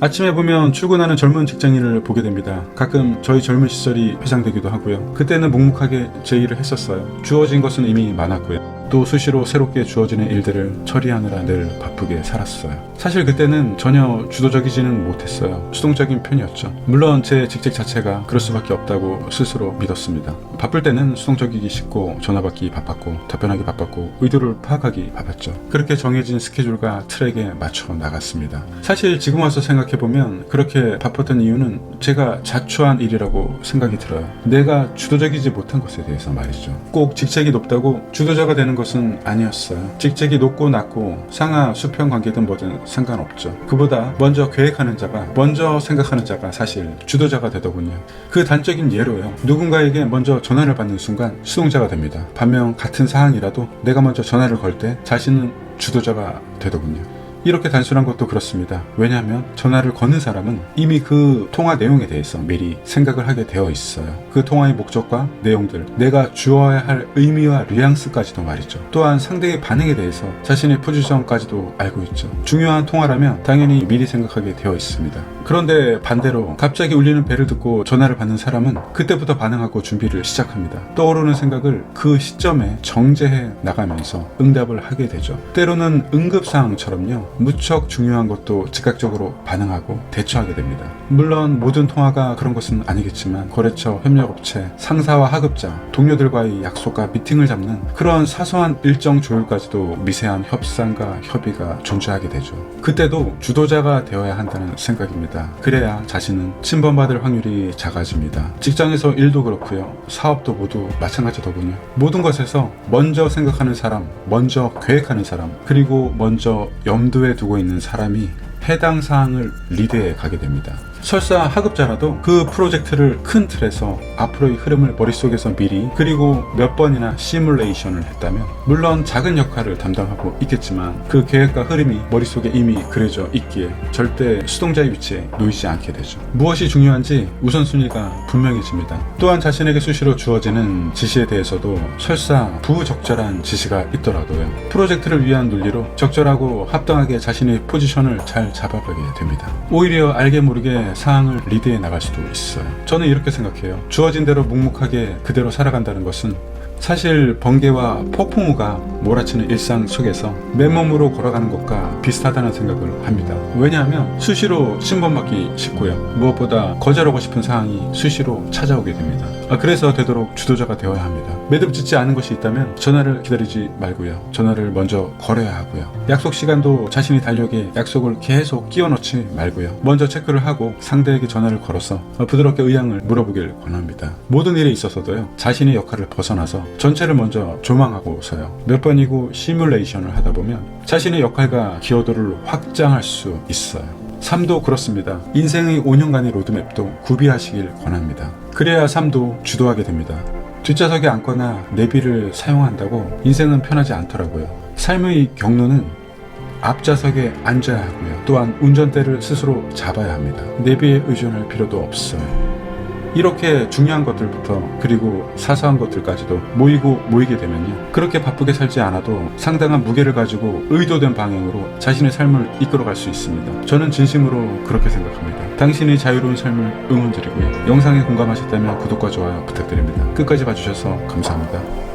아침에 보면 출근하는 젊은 직장인을 보게 됩니다. 가끔 저희 젊은 시절이 회상되기도 하고요. 그때는 묵묵하게 제 일을 했었어요. 주어진 것은 이미 많았고요. 또 수시로 새롭게 주어지는 일들을 처리하느라 늘 바쁘게 살았어요. 사실 그때는 전혀 주도적이지는 못했어요. 수동적인 편이었죠. 물론 제 직책 자체가 그럴 수밖에 없다고 스스로 믿었습니다. 바쁠 때는 수동적이기 쉽고 전화받기 바빴고 답변하기 바빴고 의도를 파악하기 바빴죠. 그렇게 정해진 스케줄과 트랙에 맞춰 나갔습니다. 사실 지금 와서 생각해보면 그렇게 바빴던 이유는 제가 자초한 일이라고 생각이 들어요. 내가 주도적이지 못한 것에 대해서 말이죠. 꼭 직책이 높다고 주도자가 되는 것은 아니었어요. 직책이 높고 낮고 상하 수평 관계든 뭐든 상관없죠. 그보다 먼저 계획하는 자가, 먼저 생각하는 자가 사실 주도자가 되더군요. 그 단적인 예로요. 누군가에게 먼저 전화를 받는 순간 수동자가 됩니다. 반면 같은 사항이라도 내가 먼저 전화를 걸 때 자신은 주도자가 되더군요. 이렇게 단순한 것도 그렇습니다. 왜냐하면 전화를 거는 사람은 이미 그 통화 내용에 대해서 미리 생각을 하게 되어 있어요. 그 통화의 목적과 내용들, 내가 주어야 할 의미와 뉘앙스까지도 말이죠. 또한 상대의 반응에 대해서 자신의 포지션까지도 알고 있죠. 중요한 통화라면 당연히 미리 생각하게 되어 있습니다. 그런데 반대로 갑자기 울리는 벨을 듣고 전화를 받는 사람은 그때부터 반응하고 준비를 시작합니다. 떠오르는 생각을 그 시점에 정제해 나가면서 응답을 하게 되죠. 때로는 응급사항처럼요. 무척 중요한 것도 즉각적으로 반응하고 대처하게 됩니다. 물론 모든 통화가 그런 것은 아니겠지만 거래처, 협력업체, 상사와 하급자, 동료들과의 약속과 미팅을 잡는 그런 사소한 일정 조율까지도 미세한 협상과 협의가 존재하게 되죠. 그때도 주도자가 되어야 한다는 생각입니다. 그래야 자신은 침범받을 확률이 작아집니다. 직장에서 일도 그렇고요. 사업도 모두 마찬가지더군요. 모든 것에서 먼저 생각하는 사람, 먼저 계획하는 사람, 그리고 먼저 염두에 두고 있는 사람이 해당 사항을 리드해 가게 됩니다. 설사 하급자라도 그 프로젝트를 큰 틀에서 앞으로의 흐름을 머릿속에서 미리 그리고 몇 번이나 시뮬레이션을 했다면 물론 작은 역할을 담당하고 있겠지만 그 계획과 흐름이 머릿속에 이미 그려져 있기에 절대 수동자의 위치에 놓이지 않게 되죠. 무엇이 중요한지 우선순위가 분명해집니다. 또한 자신에게 수시로 주어지는 지시에 대해서도 설사 부적절한 지시가 있더라도요. 프로젝트를 위한 논리로 적절하고 합당하게 자신의 포지션을 잘 잡아가게 됩니다. 오히려 알게 모르게 사항을 리드해 나갈 수도 있어요. 저는 이렇게 생각해요. 주어진 대로 묵묵하게 그대로 살아간다는 것은 사실 번개와 폭풍우가 몰아치는 일상 속에서 맨몸으로 걸어가는 것과 비슷하다는 생각을 합니다. 왜냐하면 수시로 침범받기 쉽고요. 무엇보다 거절하고 싶은 사항이 수시로 찾아오게 됩니다. 그래서 되도록 주도자가 되어야 합니다. 매듭짓지 않은 것이 있다면 전화를 기다리지 말고요. 전화를 먼저 걸어야 하고요. 약속 시간도 자신의 달력에 약속을 계속 끼워 넣지 말고요. 먼저 체크를 하고 상대에게 전화를 걸어서 부드럽게 의향을 물어보길 권합니다. 모든 일에 있어서도요. 자신의 역할을 벗어나서 전체를 먼저 조망하고서요. 몇 번이고 시뮬레이션을 하다 보면 자신의 역할과 기여도를 확장할 수 있어요. 삶도 그렇습니다. 인생의 5년간의 로드맵도 구비하시길 권합니다. 그래야 삶도 주도하게 됩니다. 뒷좌석에 앉거나 내비를 사용한다고 인생은 편하지 않더라고요. 삶의 경로는 앞좌석에 앉아야 하고요. 또한 운전대를 스스로 잡아야 합니다. 내비에 의존할 필요도 없어요. 이렇게 중요한 것들부터 그리고 사소한 것들까지도 모이게 되면요. 그렇게 바쁘게 살지 않아도 상당한 무게를 가지고 의도된 방향으로 자신의 삶을 이끌어갈 수 있습니다. 저는 진심으로 그렇게 생각합니다. 당신의 자유로운 삶을 응원드리고요. 영상에 공감하셨다면 구독과 좋아요 부탁드립니다. 끝까지 봐주셔서 감사합니다.